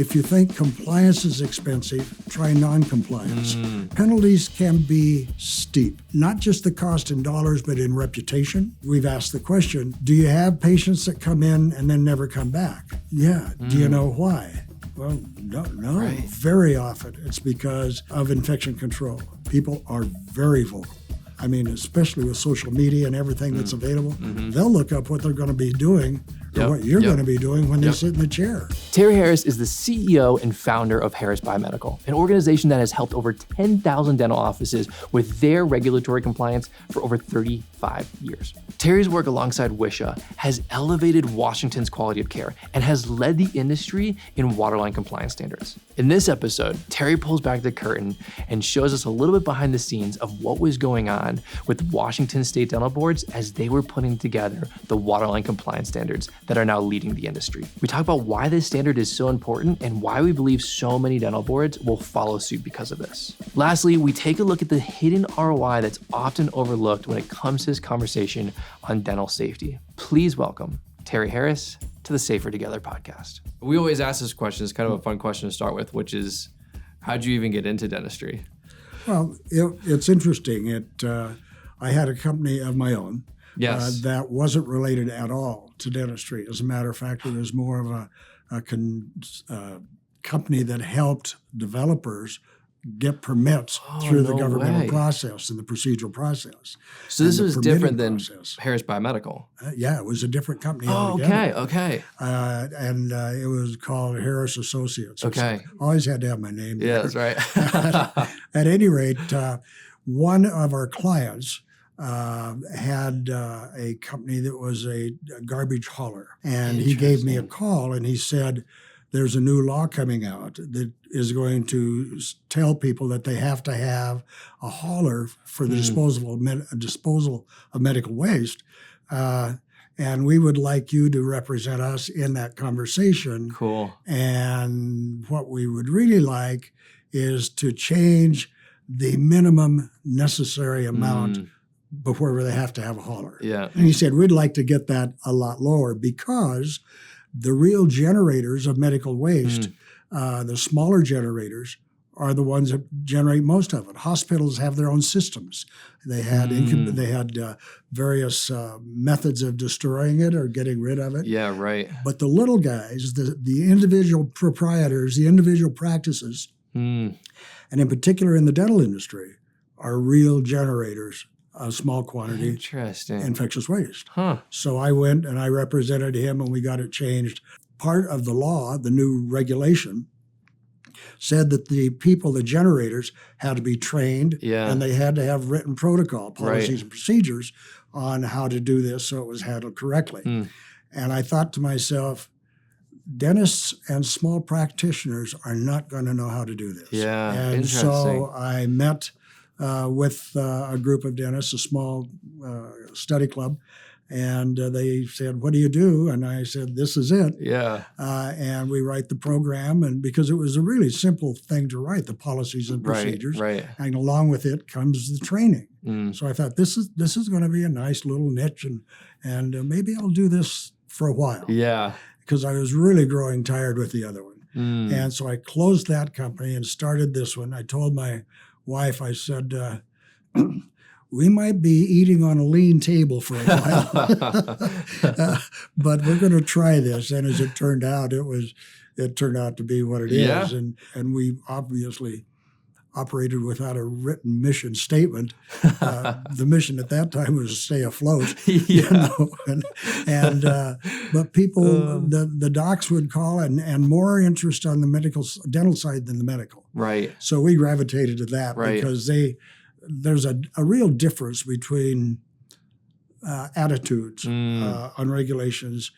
if you think compliance is expensive, try non-compliance. Penalties can be steep, not just the cost in dollars, but in reputation. We've asked the question, do you have patients that come in and then never come back? Yeah. Do you know why? Well, no. Right. Very often it's because of infection control. People are very vocal. I mean, especially with social media and everything that's available, they'll look up what they're going to be doing or what you're going to be doing when they sit in the chair. Terry Harris is the CEO and founder of Harris Biomedical, an organization that has helped over 10,000 dental offices with their regulatory compliance for over 35 years. Terry's work alongside WSHA has elevated Washington's quality of care and has led the industry in waterline compliance standards. In this episode, Terry pulls back the curtain and shows us a little bit behind the scenes of what was going on with Washington state dental boards as they were putting together the waterline compliance standards that are now leading the industry. We talk about why this standard is so important and why we believe so many dental boards will follow suit because of this. Lastly, we take a look at the hidden ROI that's often overlooked when it comes to this conversation on dental safety. Please welcome Terry Harris to the Safer Together podcast. We always ask this question. It's kind of a fun question to start with, which is, how'd you even get into dentistry? Well, it's interesting. I had a company of my own that wasn't related at all to dentistry. As a matter of fact, it was more of a company that helped developers get permits through the governmental process and the procedural process. So this was different than Harris Biomedical? Yeah, it was a different company altogether. Okay. And it was called Harris Associates. Okay. Always had to have my name there. Yeah, that's right. At any rate, one of our clients had a company that was a garbage hauler. And he gave me a call and he said, there's a new law coming out that is going to tell people that they have to have a hauler for the disposal of medical waste. And we would like you to represent us in that conversation. Cool. And what we would really like is to change the minimum necessary amount before they have to have a hauler. Yeah. And he said, we'd like to get that a lot lower because the real generators of medical waste, the smaller generators, are the ones that generate most of it. Hospitals have their own systems. They had various methods of destroying it or getting rid of it. Yeah, right. But the little guys, the individual proprietors, the individual practices, and in particular in the dental industry, are real generators of small quantity infectious waste. So I went and I represented him and we got it changed. Part of the law, the new regulation, said that the people, the generators, had to be trained and they had to have written protocol, policies and procedures on how to do this so it was handled correctly. And I thought to myself, dentists and small practitioners are not going to know how to do this. Yeah, and interesting. So I met with a group of dentists, a small study club, and they said, what do you do? And I said, this is it. Yeah. And we write the program, and because it was a really simple thing to write, the policies and procedures, and along with it comes the training. So I thought, this is going to be a nice little niche, and maybe I'll do this for a while. Yeah. Because I was really growing tired with the other one. And so I closed that company and started this one. I told my wife, I said, we might be eating on a lean table for a while, but we're going to try this. And as it turned out, it turned out to be what it is. And we obviously operated without a written mission statement. The mission at that time was to stay afloat. But people, the docs would call and more interest on the dental side than the medical. Right. So we gravitated to that because there's a real difference between attitudes on regulations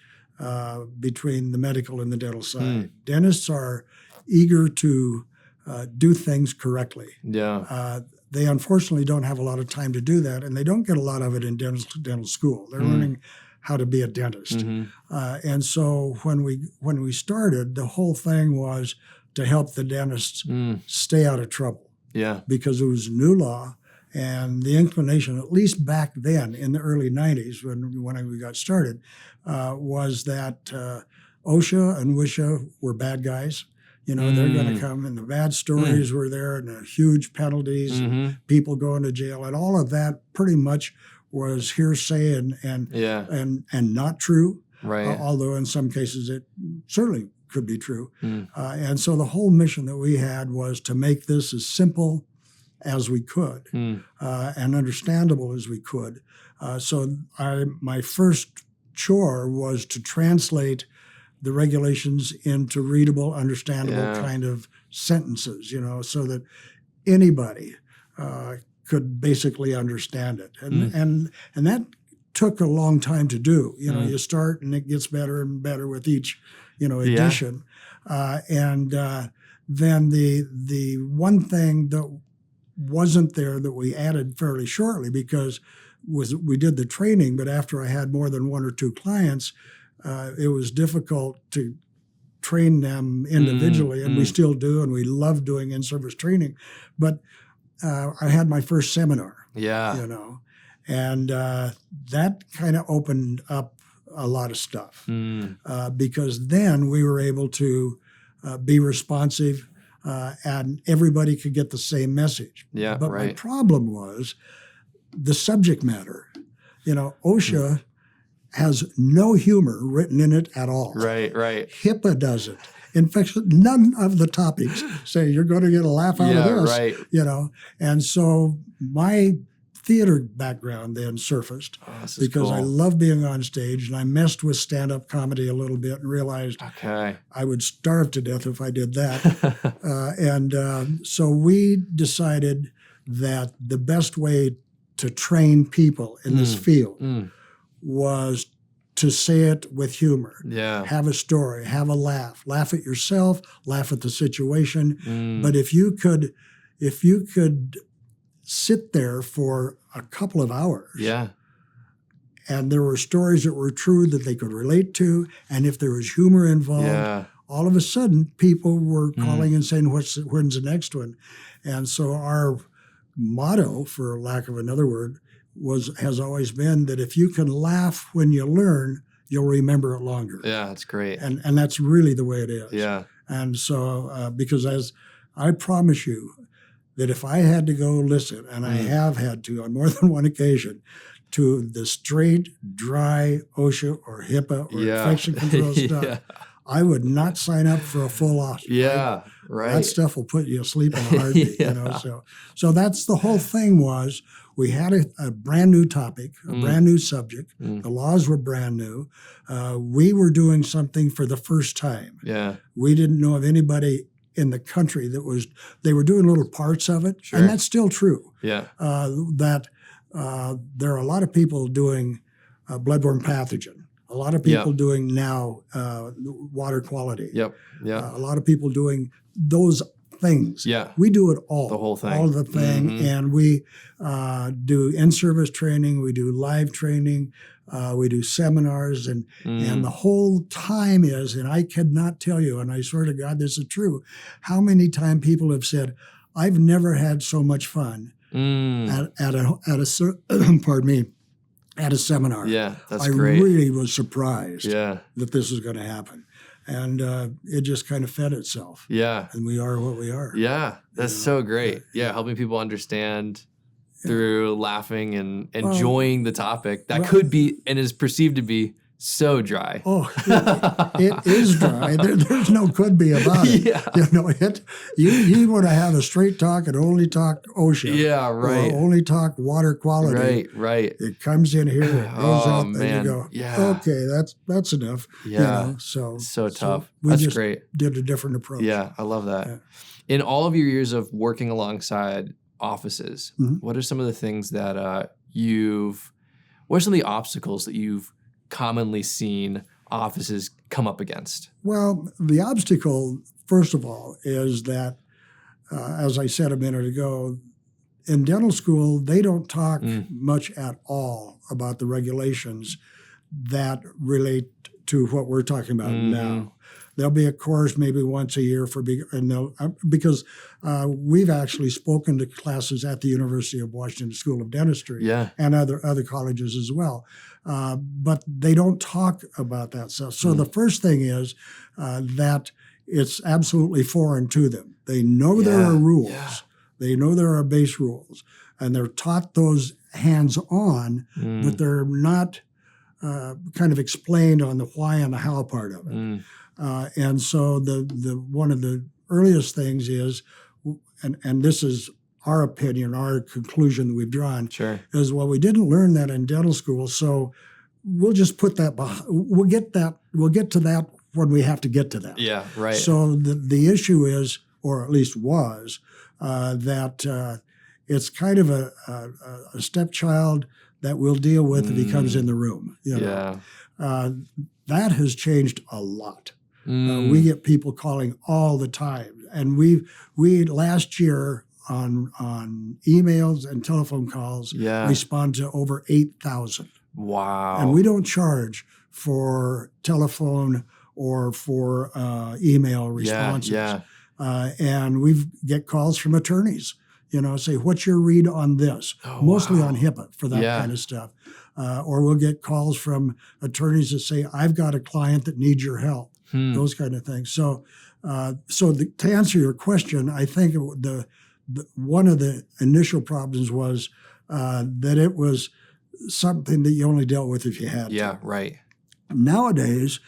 between the medical and the dental side. Dentists are eager to do things correctly. Yeah. They unfortunately don't have a lot of time to do that, and they don't get a lot of it in dental school. They're learning how to be a dentist. And so when we started, the whole thing was to help the dentists stay out of trouble. Yeah. Because it was a new law, and the inclination, at least back then in the early 90s when we got started, was that OSHA and WSHA were bad guys They're going to come, and the bad stories were there, and the huge penalties, and people going to jail, and all of that pretty much was hearsay and not true. Right. Although in some cases it certainly could be true. And so the whole mission that we had was to make this as simple as we could and understandable as we could. So my first chore was to translate the regulations into readable, understandable kind of sentences, so that anybody could basically understand it. And that took a long time to do. You start and it gets better and better with each, edition. And then the one thing that wasn't there that we added fairly shortly because we did the training, but after I had more than one or two clients, it was difficult to train them individually, and we still do, and we love doing in-service training. But I had my first seminar, and that kind of opened up a lot of stuff because then we were able to be responsive and everybody could get the same message. Yeah, but my problem was the subject matter. OSHA has no humor written in it at all. Right. HIPAA doesn't. In fact, none of the topics say you're going to get a laugh out of this. Right. And so my theater background then surfaced because I love being on stage, and I messed with stand-up comedy a little bit and realized I would starve to death if I did that. So we decided that the best way to train people in this field was to say it with humor. Yeah. Have a story, have a laugh at yourself, laugh at the situation. But if you could sit there for a couple of hours, and there were stories that were true that they could relate to, and if there was humor involved, all of a sudden people were calling and saying, when's the next one? And so our motto, for lack of another word, has always been that if you can laugh when you learn, you'll remember it longer. Yeah, that's great. And that's really the way it is. Yeah. And so, because as I promise you that if I had to go listen, and I have had to on more than one occasion, to the straight, dry OSHA or HIPAA or infection control stuff, I would not sign up for a full OSHA. Yeah, right. That stuff will put you asleep in a heartbeat. So that's the whole thing was we had a brand new topic, a brand new subject. The laws were brand new. We were doing something for the first time. Yeah. We didn't know of anybody in the country they were doing little parts of it. Sure. And that's still true. Yeah. That there are a lot of people doing bloodborne pathogen. A lot of people doing now water quality. Yep. Yeah. A lot of people doing those things. Yeah. We do it all. The whole thing. All of the thing. And we do in-service training. We do live training. We do seminars. And the whole time is, and I cannot tell you, and I swear to God this is true, how many times people have said, I've never had so much fun at a seminar. Yeah, that's great. I really was surprised that this was going to happen. And it just kind of fed itself. Yeah. And we are what we are. Yeah, that's so great. Yeah, helping people understand through laughing and enjoying the topic that could be and is perceived to be so dry. Oh, it is dry. There's no could be about it. Yeah. You want to have a straight talk and only talk OSHA. Yeah, right. Or only talk water quality. Right. It comes in here, it goes out, man. and you go, okay, that's enough. Yeah. So tough. We that's just great. Did a different approach. Yeah, I love that. Yeah. In all of your years of working alongside offices, what are some of the things that what are some of the obstacles that you've commonly seen offices come up against? Well, the obstacle, first of all, is that, as I said a minute ago, in dental school, they don't talk much at all about the regulations that relate to what we're talking about now. There'll be a course maybe once a year because we've actually spoken to classes at the University of Washington School of Dentistry and other colleges as well. But they don't talk about that stuff. So the first thing is that it's absolutely foreign to them. They know there are rules. Yeah. They know there are base rules, and they're taught those hands-on, but they're not kind of explained on the why and the how part of it. And so the one of the earliest things is, and this is our opinion, our conclusion that we've drawn, is, well, we didn't learn that in dental school, so we'll just put that behind. We'll get to that when we have to get to that. Yeah, right. So the issue is, or at least was, that it's kind of a stepchild that we'll deal with if he comes in the room. You know? That has changed a lot. We get people calling all the time, and we last year on emails and telephone calls respond to over 8,000. Wow! And we don't charge for telephone or for email responses. And we get calls from attorneys. Say, what's your read on this? Mostly on HIPAA for that kind of stuff. Or we'll get calls from attorneys that say, I've got a client that needs your help. Those kind of things. So, to answer your question, I think one of the initial problems was that it was something that you only dealt with if you had to. Yeah, right. Nowadays,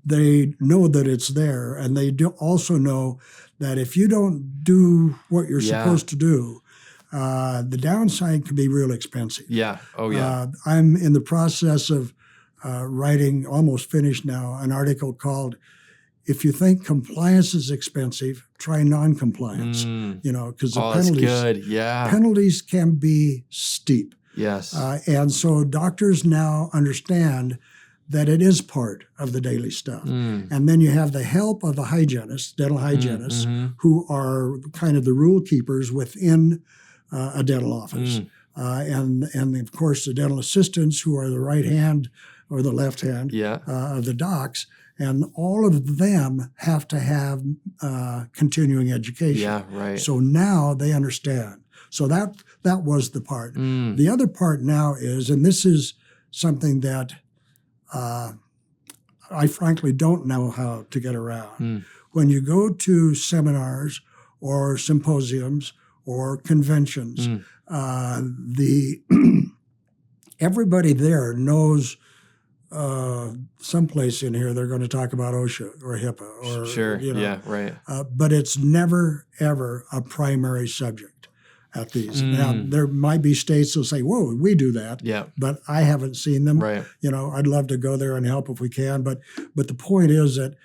they know that it's there, and they also know that if you don't do what you're supposed to do, the downside can be real expensive. Yeah. Oh, yeah. I'm in the process of writing, almost finished now, an article called "If You Think Compliance is Expensive, Try Non-Compliance." Because the penalties can be steep. Yes. And so doctors now understand that it is part of the daily stuff. And then you have the help of the hygienists, dental hygienists, who are kind of the rule keepers within a dental office. And of course, the dental assistants, who are the right hand or the left hand of the docs. And all of them have to have continuing education. Yeah, right. So now they understand. So that was the part. The other part now is, and this is something that I frankly don't know how to get around. When you go to seminars or symposiums or conventions, everybody there knows someplace in here they're going to talk about OSHA or HIPAA or but it's never ever a primary subject at these. Now there might be states that'll say, "Whoa, we do that," but I haven't seen them. Right. I'd love to go there and help if we can, but the point is that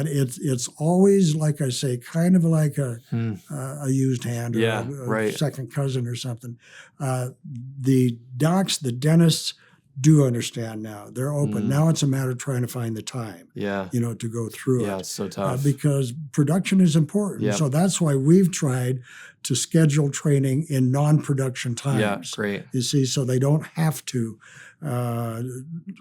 it's always, like I say, kind of like a used hand or a second cousin or something. The docs, the dentists, do understand now. They're open. Now it's a matter of trying to find the time, to go through it. Yeah, it's so tough. Because production is important. Yep. So that's why we've tried to schedule training in non-production times. Yeah, great. You see, so they don't have to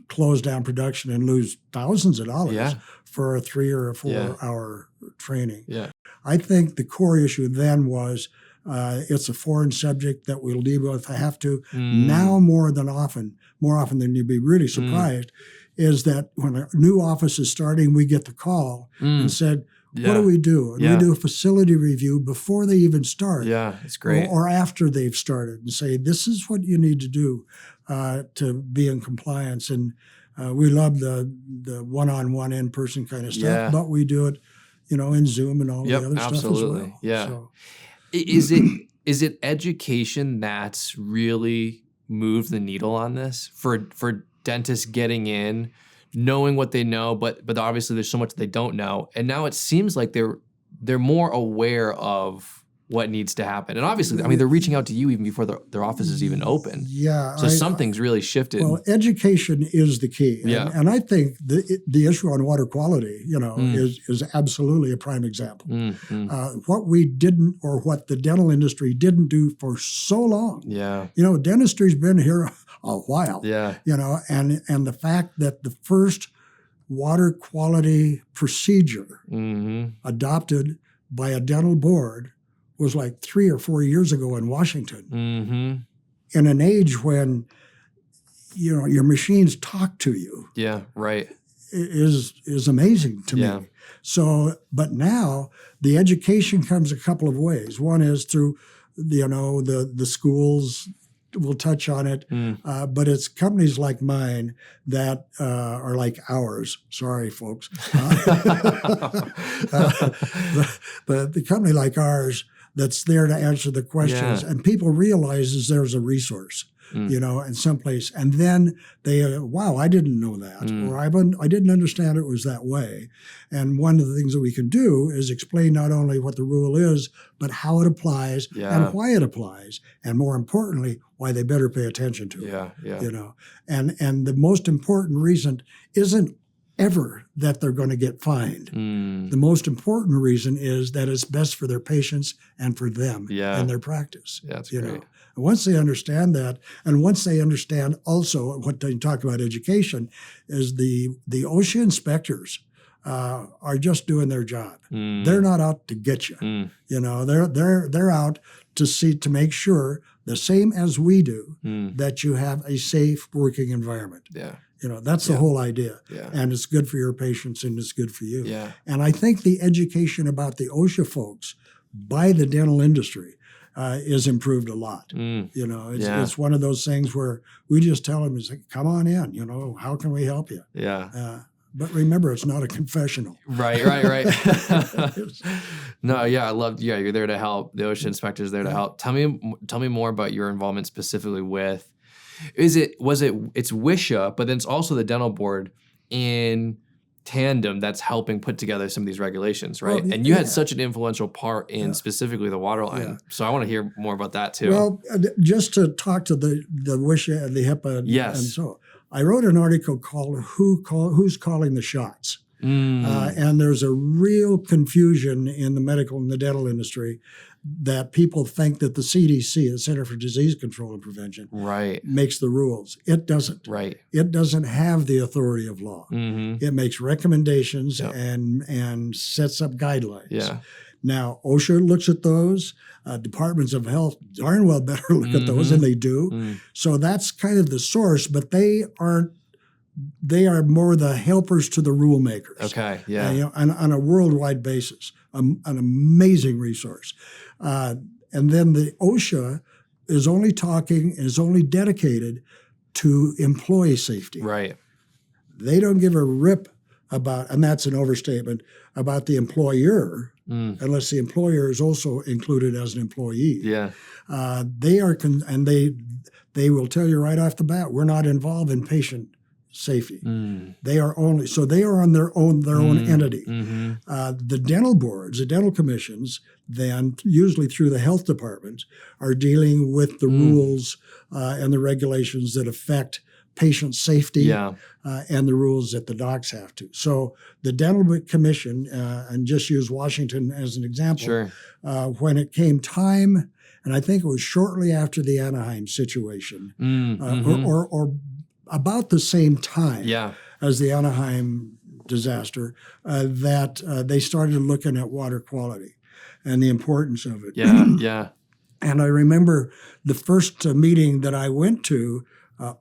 close down production and lose thousands of dollars for a 3 or a 4 hour training. Yeah. I think the core issue then was it's a foreign subject that we'll deal with. I have to now more often than you'd be really surprised, is that when a new office is starting, we get the call and said, what do we do? And we do a facility review before they even start. Yeah, it's great. Or after they've started, and say, this is what you need to do to be in compliance. And we love the one-on-one in-person kind of stuff, but we do it, in Zoom and all the other stuff as well. Yeah. So, Is it education that's really moved the needle on this for dentists getting in, knowing what they know, but obviously there's so much they don't know, and now it seems like they're more aware of what needs to happen, and obviously, I mean, they're reaching out to you even before their office is even open. Yeah. So something's really shifted. Well, education is the key, and I think the issue on water quality, is absolutely a prime example. What we didn't, or what the dental industry didn't do for so long. Yeah. Dentistry's been here a while. Yeah. And the fact that the first water quality procedure adopted by a dental board was like 3 or 4 years ago in Washington, in an age when, your machines talk to you. Yeah, right. is amazing to me. So, but now the education comes a couple of ways. One is through, the schools will touch on it, but it's companies like mine that are like ours. Sorry, folks. But the company like ours that's there to answer the questions, and people realizes there's a resource. In some place. And then they, wow, I didn't know that, or I didn't understand it was that way. And one of the things that we can do is explain not only what the rule is, but how it applies and why it applies. And more importantly, why they better pay attention to it. And the most important reason isn't ever that they're going to get fined. The most important reason is that it's best for their patients and for them and their practice. That's great. And once they understand that, and once they understand also what they talk about education, is the OSHA inspectors are just doing their job. They're not out to get you. They're out to make sure, the same as we do, that you have a safe working environment. That's the whole idea. And it's good for your patients and it's good for you. And I think the education about the OSHA folks by the dental industry is improved a lot. It's one of those things where we just tell them, come on in, how can we help you? But remember, it's not a confessional. Right. No, I love, you're there to help. The OSHA inspector's there to help. Tell me more about your involvement specifically with, it's WSHA, but then it's also the dental board in tandem that's helping put together some of these regulations, right? And you had such an influential part in specifically the waterline. So I want to hear more about that too. Well, just to talk to the WSHA and the HIPAA and so I wrote an article called Who's Calling the Shots? And there's a real confusion in the medical and the dental industry that people think that the CDC, the Center for Disease Control and Prevention, makes the rules. It doesn't. It doesn't have the authority of law. It makes recommendations and sets up guidelines. Now, OSHA looks at those. Departments of health darn well better look at those, and they do. So that's kind of the source, but they are more the helpers to the rule makers. On a worldwide basis, an amazing resource. And then the OSHA is only dedicated to employee safety. They don't give a rip about, and that's an overstatement, about the employer, unless the employer is also included as an employee. They are, and they will tell you right off the bat, we're not involved in patient safety. They are on their own entity. The dental boards, the dental commissions, then usually through the health department, are dealing with the rules and the regulations that affect patient safety and the rules that the docs have to. So the dental commission, and just use Washington as an example, when it came time, and I think it was shortly after the Anaheim situation, or about the same time as the Anaheim disaster, that they started looking at water quality and the importance of it. And I remember the first meeting that I went to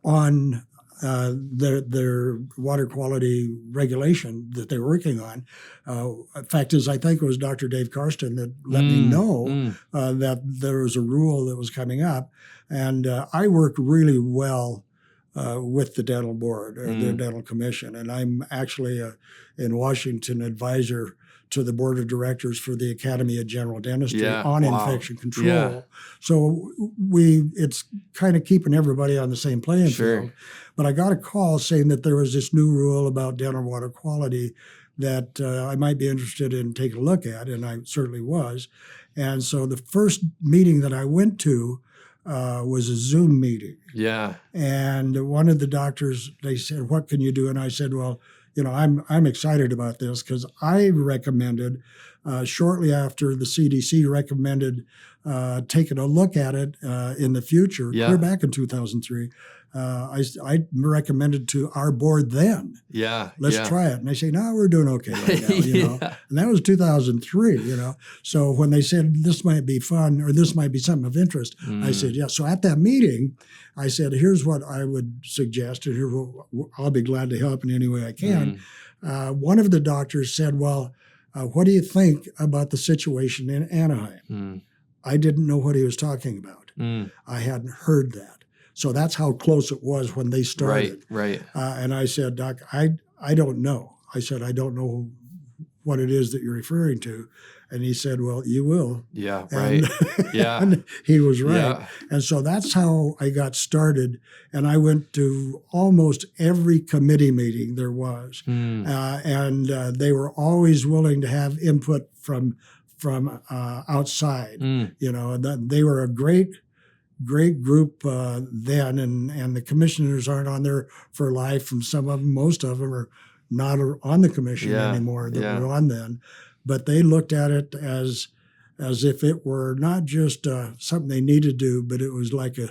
on their water quality regulation that they're working on. In fact, I think it was Dr. Dave Karsten that let me know that there was a rule that was coming up. And I worked really well with the dental board or the dental commission. And I'm actually in Washington advisor to the board of directors for the Academy of General Dentistry on infection control. So it's kind of keeping everybody on the same playing field. But I got a call saying that there was this new rule about dental water quality that I might be interested in taking a look at, and I certainly was. And so the first meeting that I went to was a Zoom meeting. And one of the doctors, they said, "What can you do?" And I said, "Well, I'm excited about this because I recommended shortly after the CDC recommended taking a look at it in the future, clear back in 2003. I recommended to our board then, let's try it. And they say, no, we're doing okay right now, And that was 2003, So when they said this might be fun or this might be something of interest, I said, yeah. So at that meeting, I said, here's what I would suggest, and I'll be glad to help in any way I can. one of the doctors said, well, what do you think about the situation in Anaheim? I didn't know what he was talking about. I hadn't heard that. So that's how close it was when they started. Right. And I said, Doc, I don't know. I said, I don't know what it is that you're referring to. And he said, well, you will. Yeah, right. And he was right. Yeah. And so that's how I got started. And I went to almost every committee meeting there was. And they were always willing to have input from outside. They were a great group then. And the commissioners aren't on there for life. And some of them, most of them are not on the commission anymore that were on then. But they looked at it as if it were not just something they needed to do, but it was like it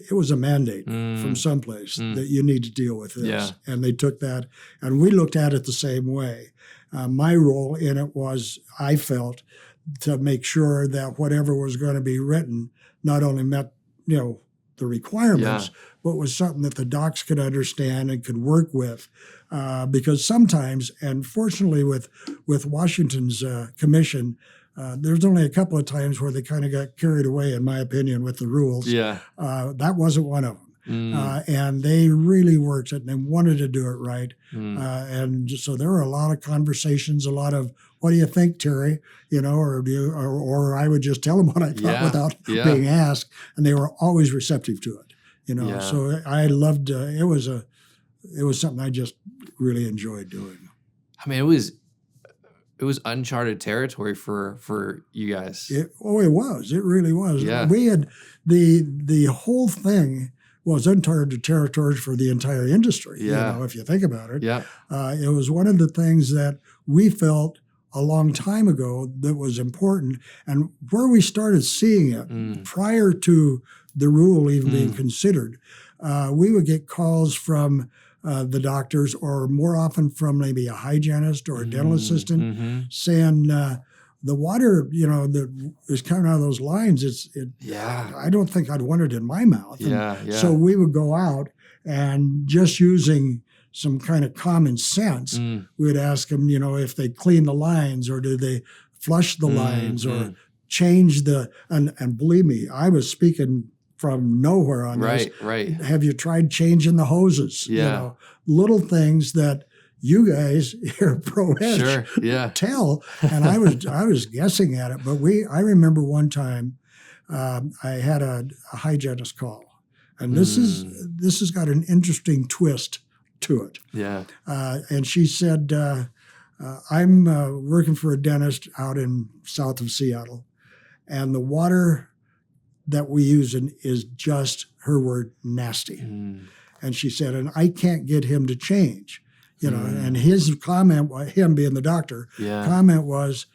was a mandate from someplace that you need to deal with this. Yeah. And they took that, and we looked at it the same way. My role in it was, I felt, to make sure that whatever was going to be written not only met, the requirements, but was something that the docs could understand and could work with. Because sometimes, and fortunately with Washington's commission, there's only a couple of times where they kind of got carried away, in my opinion, with the rules. Yeah. That wasn't one of them. And they really worked it, and they wanted to do it right. And so there were a lot of conversations, a lot of, what do you think, Terry? Or I would just tell them what I thought without being asked, and they were always receptive to it. So I loved it. It was something I just really enjoyed doing. I mean, it was uncharted territory for you guys. It was. It really was. Yeah. We had the whole thing was uncharted territory for the entire industry. Yeah. If you think about it. Yeah. It was one of the things that we felt a long time ago that was important, and where we started seeing it prior to the rule even being considered, we would get calls from the doctors, or more often from maybe a hygienist or a dental assistant, saying the water, that is coming out of those lines, I don't think I'd want it in my mouth. So we would go out, and just using some kind of common sense, we would ask them, if they clean the lines, or do they flush the lines, or change and believe me, I was speaking from nowhere on this. Right. Have you tried changing the hoses? Yeah. Little things that you guys here at ProEdge tell. And I was guessing at it, but I remember one time I had a hygienist call, and this has got an interesting twist to it. Yeah. And she said, I'm working for a dentist out in south of Seattle, and the water that we use is just, her word, nasty. And she said, and I can't get him to change. And his comment, him being the doctor, comment was,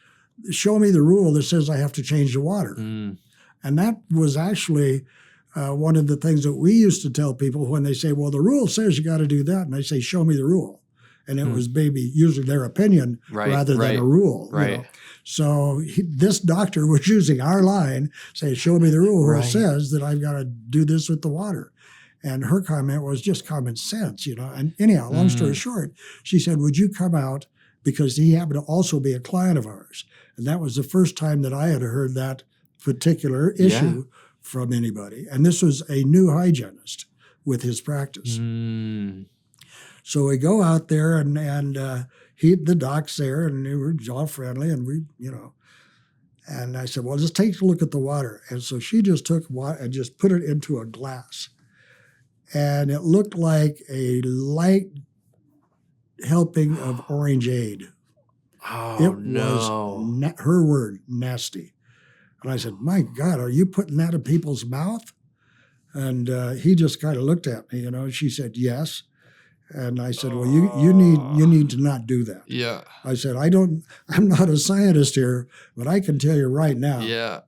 show me the rule that says I have to change the water. And that was actually one of the things that we used to tell people when they say, well, the rule says you got to do that. And I say, show me the rule. And it was usually their opinion rather than a rule. Right. So this doctor was using our line, saying, show me the rule where it says that I've got to do this with the water. And her comment was just common sense, And anyhow, long story short, she said, would you come out, because he happened to also be a client of ours. And that was the first time that I had heard that particular issue from anybody. And this was a new hygienist with his practice. So we go out there, and the doc's there, and they were all friendly, and we, and I said, well, just take a look at the water. And so she just took water and just put it into a glass. And it looked like a light helping of orangeade. Oh, it was, her word, nasty. And I said, my God, are you putting that in people's mouth? And he just kind of looked at me, She said, yes. And I said, well, you need to not do that. Yeah. I said, I'm not a scientist here, but I can tell you right now,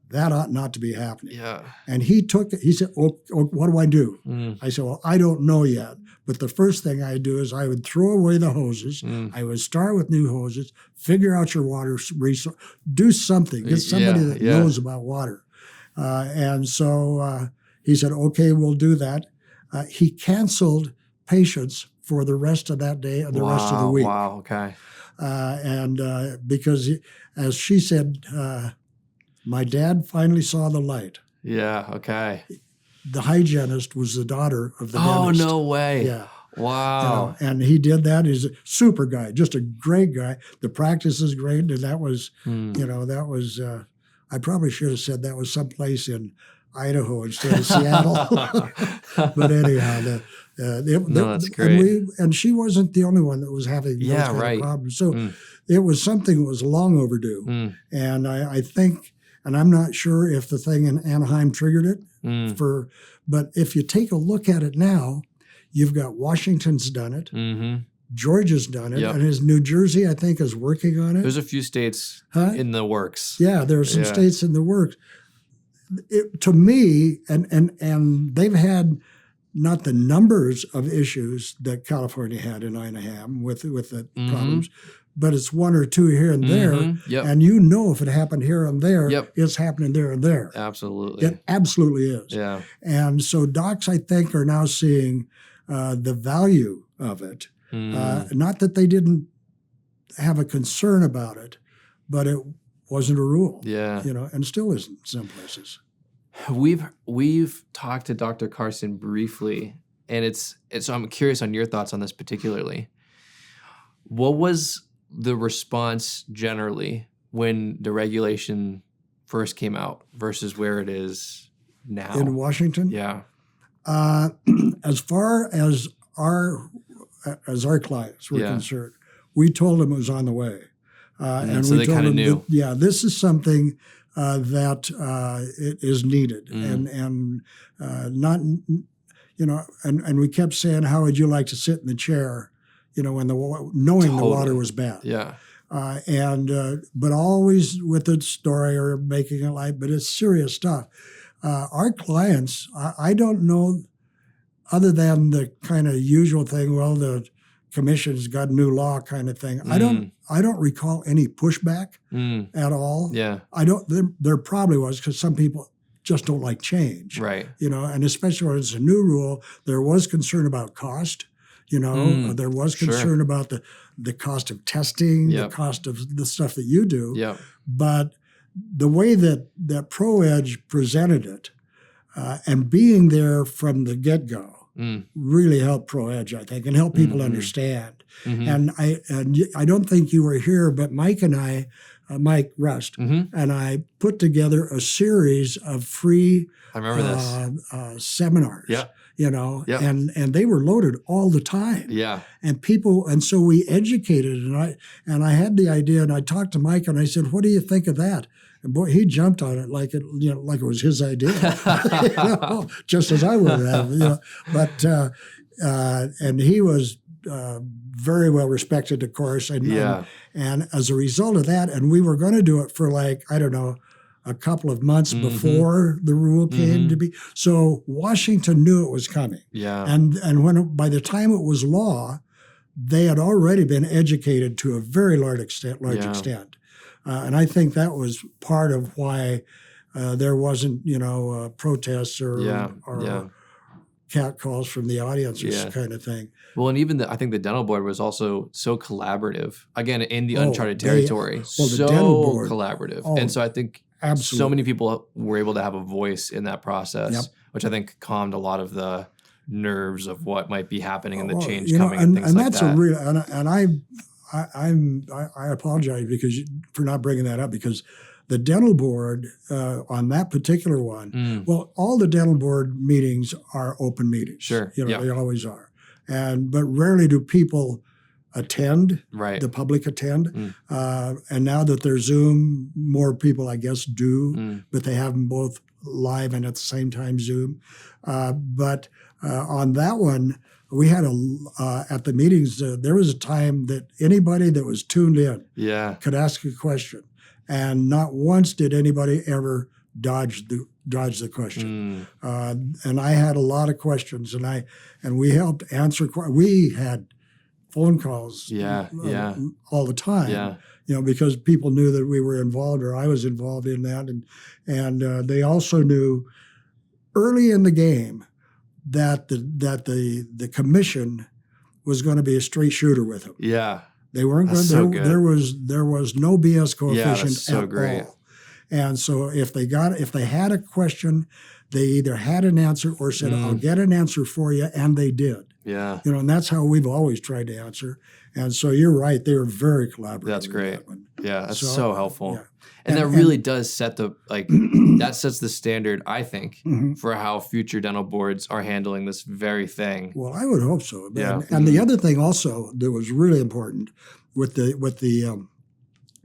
that ought not to be happening. Yeah. And he said, oh, what do I do? I said, well, I don't know yet. But the first thing I do is I would throw away the hoses. I would start with new hoses, figure out your water resource, do something, get somebody that knows about water. And so he said, okay, we'll do that. He canceled patients for the rest of that day and the rest of the week. Wow. Okay. Because, as she said, my dad finally saw the light. Yeah. Okay. The hygienist was the daughter of the Oh, dentist. no way. Yeah. Wow. And he did that. He's a super guy, just a great guy. The practice is great. And that was, that was, I probably should have said that was someplace in Idaho instead of Seattle. But anyhow, that's great. And she wasn't the only one that was having those kind of problems. So it was something that was long overdue. And I think, and I'm not sure if the thing in Anaheim triggered it, but if you take a look at it now, you've got Washington's done it. Georgia's done it. And his New Jersey, I think, is working on it. There's a few states in the works. Yeah, there are some states in the works. To me, and they've had not the numbers of issues that California had in Anaheim with the problems, but it's one or two here and there. And if it happened here and there, it's happening there and there. Absolutely. It absolutely is. Yeah. And so docs, I think, are now seeing the value of it. Not that they didn't have a concern about it, but it wasn't a rule. Yeah. And still isn't in some places. We've talked to Dr. Carson briefly, and so I'm curious on your thoughts on this particularly. What was the response generally when the regulation first came out versus where it is now? In Washington? Yeah. As far as our clients were concerned, we told them it was on the way. And so they kind of knew. This is something that it is needed, and not, and we kept saying, how would you like to sit in the chair, when knowing the water was bad. Yeah. But always with the story or making it light, but it's serious stuff. Our clients, I don't know, other than the kind of usual thing, well, the commission's got a new law kind of thing. I don't recall any pushback at all. Yeah. There probably was, because some people just don't like change. Right. And especially when it's a new rule, there was concern about cost. There was concern about the cost of testing, the cost of the stuff that you do. Yeah. But the way that ProEdge presented it, and being there from the get-go, really helped ProEdge, I think, and helped people understand. And I don't think you were here, but Mike and I, Mike Rust, and I put together a series of free I remember this. Seminars. Yeah. And they were loaded all the time. Yeah. And so we educated, and I had the idea, and I talked to Mike, and I said, "What do you think of that?" And boy, he jumped on it like it was his idea, just as I would have. But and he was very well respected, of course, and as a result of that, and we were going to do it for a couple of months before the rule came to be. So Washington knew it was coming. Yeah. And by the time it was law, they had already been educated to a very large extent. And I think that was part of why there wasn't, protests or cat calls from the audience or this kind of thing. Well, and even I think the dental board was also so collaborative. Again, in the uncharted territory, the dental board, collaborative. And so I think so many people were able to have a voice in that process, which I think calmed a lot of the nerves of what might be happening and the change coming and things like that. And that's a real, and I apologize for not bringing that up, because the dental board on that particular one, well, all the dental board meetings are open meetings. Sure. They always are. But rarely do people attend, the public attend. And now that they're Zoom, more people, I guess, do, but they have them both live and at the same time Zoom. But on that one, we had at the meetings, there was a time that anybody that was tuned in could ask a question. And not once did anybody ever dodge the question. And I had a lot of questions, and we helped answer. We had phone calls all the time, because people knew that we were involved, or I was involved in that. And they also knew early in the game that the commission was going to be a straight shooter with them. Yeah. They weren't going. So good. There was no BS coefficient that's so at great. all. And so if they had a question, they either had an answer or said, "I'll get an answer for you," and they did. Yeah. And that's how we've always tried to answer. And so you're right; they were very collaborative. That's great. Yeah, that's so helpful. Yeah. And that really does set that sets the standard, I think, for how future dental boards are handling this very thing. Well, I would hope so. Yeah. And the other thing also that was really important with the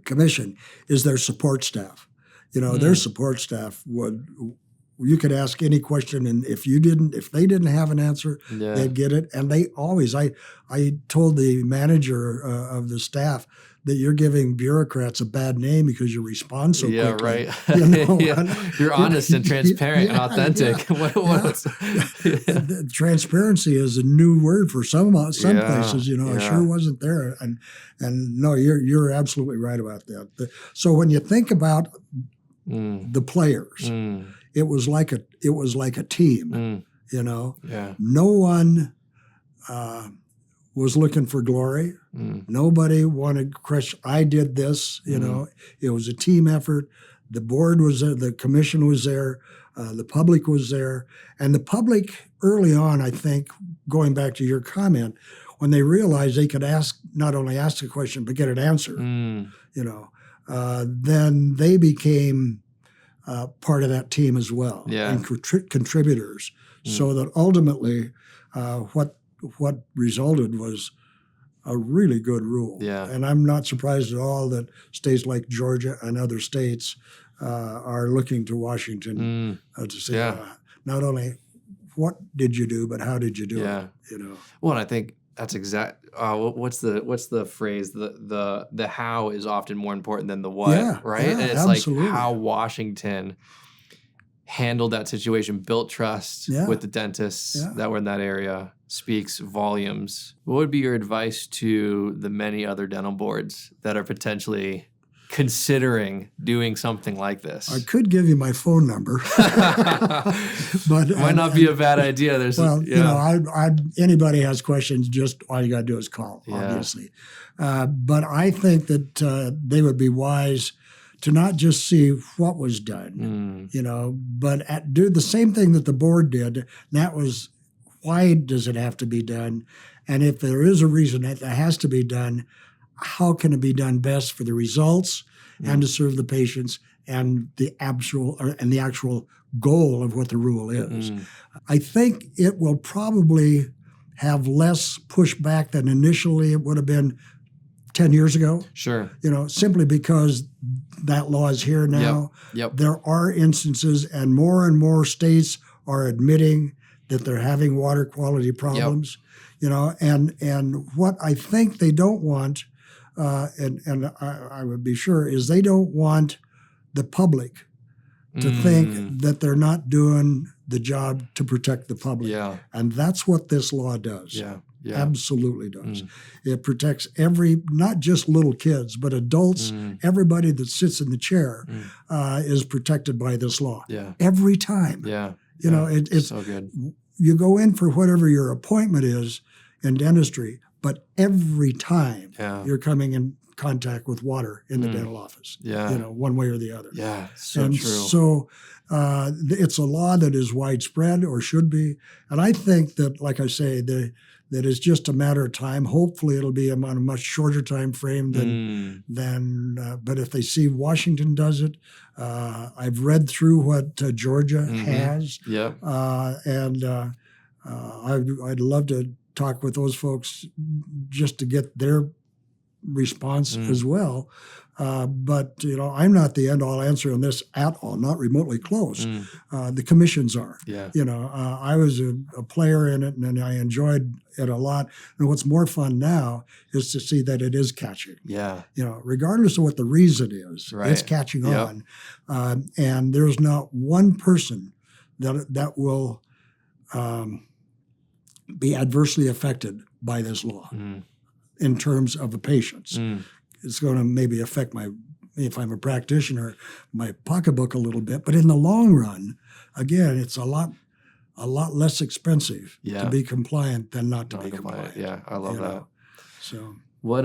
commission is their support staff. Their support staff you could ask any question, and if they didn't have an answer, they'd get it. And they always, I told the manager of the staff that you're giving bureaucrats a bad name because you respond so quickly. Right. You're honest and transparent and authentic. Transparency is a new word for some places. It sure wasn't there. And no, you're absolutely right about that. So when you think about the players, it was like a team. No one was looking for glory. Nobody wanted crush. I did this. It was a team effort. The board was there. The commission was there. The public was there. And the public early on, I think, going back to your comment, when they realized they could not only ask a question but get an answer, then they became part of that team as well, and contributors. So that ultimately, what resulted was a really good rule. Yeah. And I'm not surprised at all that states like Georgia and other states are looking to Washington to say not only what did you do, but how did you do it? Well, and I think that's exact. What's the phrase? The how is often more important than the what, right? Yeah, and it's absolutely. like how Washington handled that situation, built trust with the dentists that were in that area, speaks volumes. What would be your advice to the many other dental boards that are potentially considering doing something like this? I could give you my phone number, but it might not be a bad idea. Anybody has questions, just all you got to do is call, obviously. But I think that they would be wise to not just see what was done, but do the same thing that the board did. And that was, why does it have to be done? And if there is a reason that it has to be done, how can it be done best for the results and to serve the patients and the actual goal of what the rule is? I think it will probably have less pushback than initially it would have been 10 years ago. Sure. Simply because that law is here now. Yep. There are instances, and more states are admitting that they're having water quality problems. And what I think they don't want, and I would be sure, is they don't want the public to think that they're not doing the job to protect the public. Yeah. And that's what this law does. Yeah. Absolutely does. It protects not just little kids, but adults. Everybody that sits in the chair is protected by this law. Yeah. Every time. Yeah. It's so good. You go in for whatever your appointment is in dentistry, but every time you're coming in contact with water in the dental office. Yeah. One way or the other. Yeah. So and true. So it's a law that is widespread, or should be. And I think that, like I say, that is just a matter of time. Hopefully, it'll be on a much shorter time frame than. But if they see Washington does it, I've read through what Georgia has. Yeah. And I'd love to talk with those folks just to get their response as well. But I'm not the end-all answer on this at all, not remotely close. The commissions are. Yeah. I was a player in it, and I enjoyed it a lot. And what's more fun now is to see that it is catching. Yeah. Regardless of what the reason is, it's catching on. And there's not one person that will be adversely affected by this law in terms of the patients. It's going to maybe affect if I'm a practitioner, my pocketbook a little bit. But in the long run, again, it's a lot a lot less expensive Yeah. to be compliant than not to be Non-compliant. compliant. Yeah, I love you that. know. So What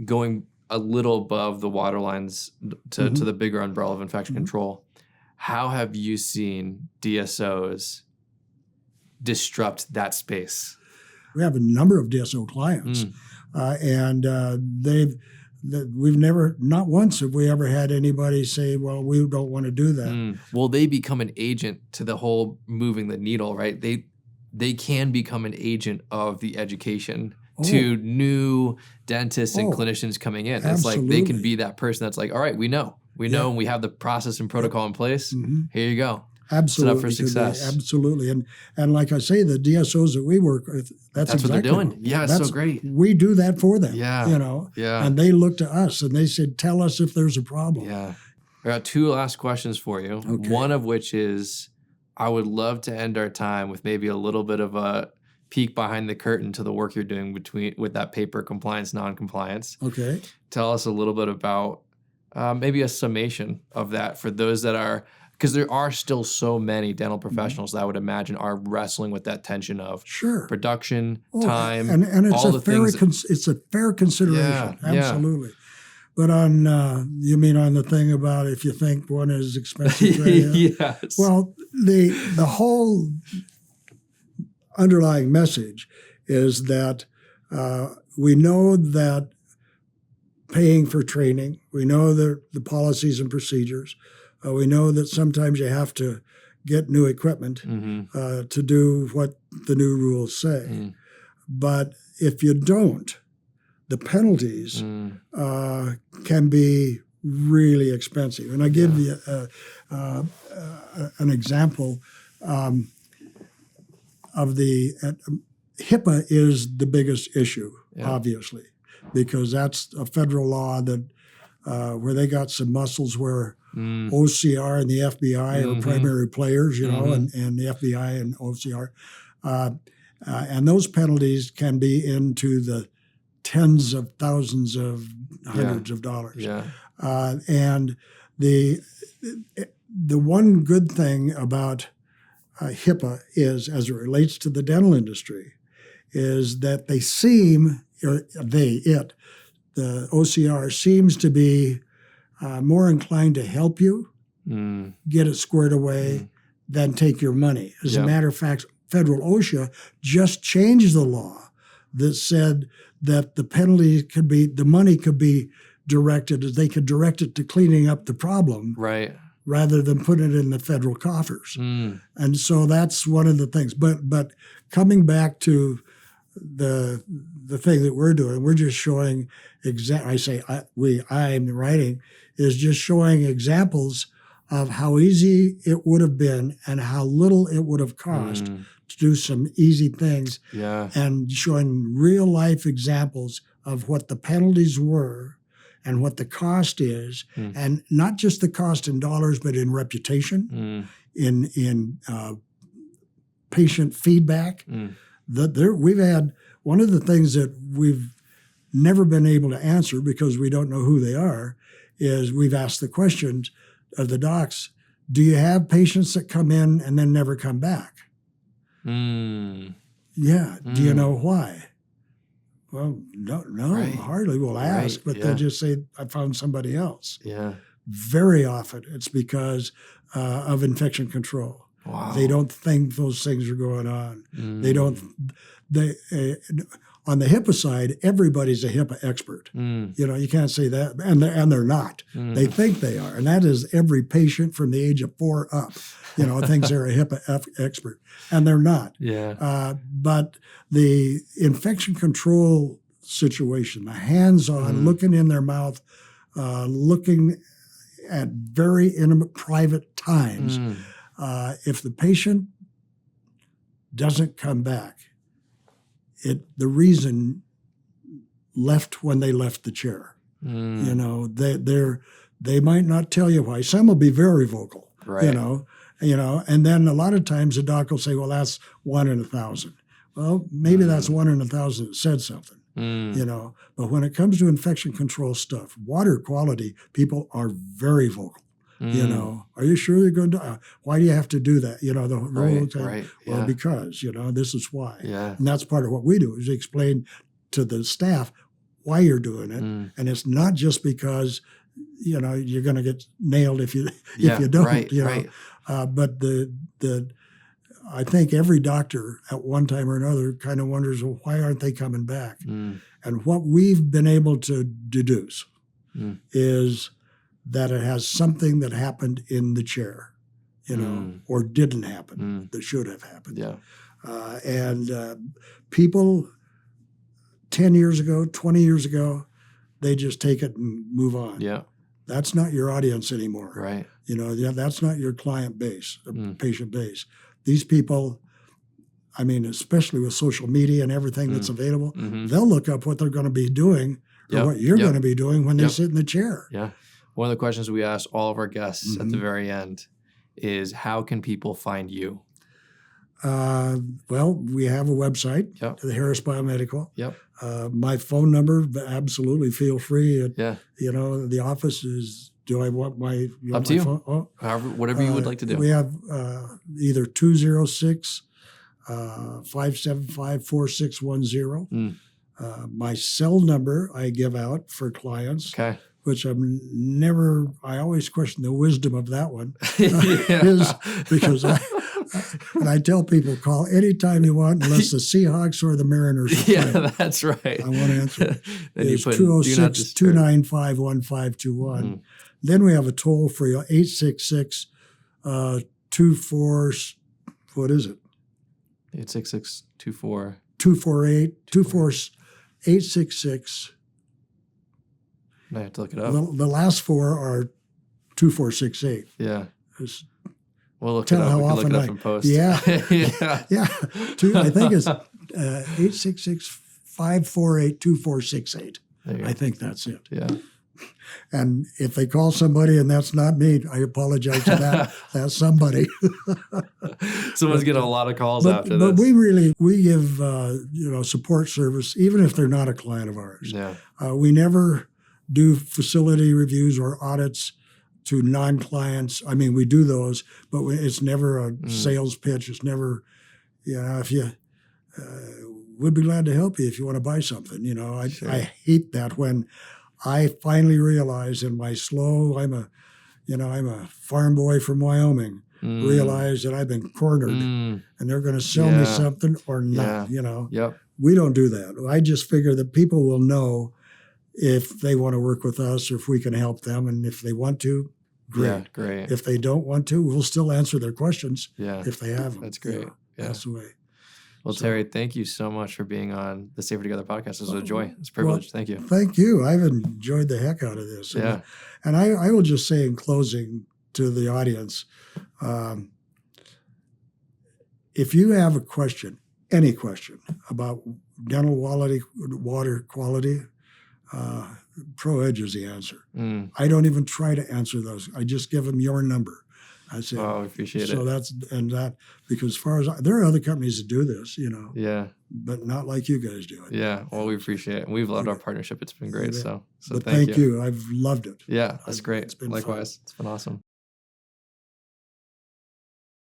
going a little above the water lines to the bigger umbrella of infection control, how have you seen DSOs disrupt that space? we have a number of DSO clients, and we've never, not once have we ever had anybody say, well, we don't want to do that. Well, they become an agent to the whole moving the needle, right? They can become an agent of the education to new dentists and clinicians coming in. It's like they can be that person that's like, all right, we know, and we have the process and protocol in place. Here you go. Absolutely. Set up for success. Absolutely. And like I say, the DSOs that we work with, that's exactly what they're doing. Yeah, it's so great. We do that for them. Yeah. You know? Yeah. And they look to us and they said, tell us if there's a problem. Yeah. I got two last questions for you. Okay. One of which is, I would love to end our time with maybe a little bit of a peek behind the curtain to the work you're doing with that paper compliance, non-compliance. Okay. Tell us a little bit about maybe a summation of that for those that are, because there are still so many dental professionals that I would imagine are wrestling with that tension of production, time, and it's all the things. It's a fair consideration. Yeah, absolutely. But on you mean on the thing about if you think one is expensive? Yes. Well, the whole underlying message is that we know that paying for training, we know the policies and procedures, we know that sometimes you have to get new equipment to do what the new rules say. But if you don't, the penalties can be really expensive. And I give you an example of the HIPAA is the biggest issue, obviously, because that's a federal law that where they got some muscles where OCR and the FBI are primary players, you know, and the FBI and OCR. And those penalties can be into the tens of thousands of hundreds of dollars. Yeah. And the one good thing about HIPAA is, as it relates to the dental industry, is that they seem, the OCR seems to be more inclined to help you get it squared away than take your money. As a matter of fact, federal OSHA just changed the law that said that the penalty could be, the money could be directed, they could direct it to cleaning up the problem. Right. Rather than putting it in the federal coffers. And so that's one of the things. But coming back to the thing that we're doing, we're just showing, I'm writing, is just showing examples of how easy it would have been and how little it would have cost to do some easy things. Yeah. And showing real life examples of what the penalties were and what the cost is, and not just the cost in dollars, but in reputation, in patient feedback. We've had one of the things that we've never been able to answer because we don't know who they are, is we've asked the questions of the docs, do you have patients that come in and then never come back? Yeah. Do you know why? Well, no, hardly. We'll ask, but they'll just say, I found somebody else. Yeah. Very often it's because of infection control. Wow. They don't think those things are going on. They don't, on the HIPAA side, everybody's a HIPAA expert. You know, you can't say that, and they're not. They think they are, and that is every patient from the age of 4 up, you know, thinks they're a HIPAA expert, and they're not. Yeah. But the infection control situation, the hands-on, looking in their mouth, looking at very intimate, private times. If the patient doesn't come back, the reason left when they left the chair. You know, they might not tell you why. Some will be very vocal. Right. You know, and then a lot of times the doc will say, "Well, that's 1 in 1,000." Well, maybe that's 1 in 1,000 that said something. You know, but when it comes to infection control stuff, water quality, people are very vocal. You know, are you sure you're going to? Why do you have to do that? You know, the whole time. Right. Well, Yeah. because this is why. Yeah. And that's part of what we do is explain to the staff why you're doing it, and it's not just because you're going to get nailed if you don't. Right. Right. But I think every doctor at one time or another kind of wonders, well, why aren't they coming back? And what we've been able to deduce is that it has something that happened in the chair, or didn't happen that should have happened. Yeah. And people 10 years ago, 20 years ago, they just take it and move on. Yeah. That's not your audience anymore. Right. That's not your client base, patient base. These people, I mean, especially with social media and everything that's available, they'll look up what they're going to be doing or what you're going to be doing when they sit in the chair. Yeah. One of the questions we ask all of our guests at the very end is, how can people find you? Well, we have a website, the Harris Biomedical. Yep. My phone number, absolutely feel free. Yeah. The office is, do I want my, up to you. Phone? Oh, however, whatever you would like to do. We have either 206 575 4610. My cell number I give out for clients. Okay. Which I always question the wisdom of that one, is because I tell people, call anytime you want, unless the Seahawks or the Mariners are playing. Yeah, that's right. I want to answer. Then It's you put 206 209 1521. Then we have a toll free 866 24. What is it? 866 24 248 866. I have to look it up. The last four are 2468. Yeah. We'll look Tell it up. how We can look often it up in post. Yeah. Yeah. Yeah. I think it's 866-548-2468. There you go. I think that's it. Yeah. And if they call somebody and that's not me, I apologize to that. That's somebody. Someone's getting a lot of calls after but this. we give support service even if they're not a client of ours. Yeah. We never do facility reviews or audits to non-clients. I mean, we do those, but it's never a sales pitch. It's never, if you, we'd be glad to help you if you want to buy something. Sure. I hate that when I finally realize in my slow, I'm a farm boy from Wyoming, realize that I've been cornered and they're going to sell me something or not, Yep. We don't do that. I just figure that people will know if they want to work with us or if we can help them. And if they want to, great. Yeah, great. If they don't want to, we'll still answer their questions if they have them. That's great. Yeah. That's the way. Well, Terry, thank you so much for being on the Safer Together podcast. It was a joy. It's a privilege. Thank you. Thank you. I've enjoyed the heck out of this. Yeah. And I will just say in closing to the audience, if you have a question, any question about dental water quality, ProEdge is the answer. I don't even try to answer those. I just give them your number. I say, I appreciate it. So because as far as there are other companies that do this, Yeah. but not like you guys do it. Yeah. Well, we appreciate it. And we've loved our partnership. It's been great. So But thank you. I've loved it. Yeah. That's great. It's been Likewise. fun. It's been awesome.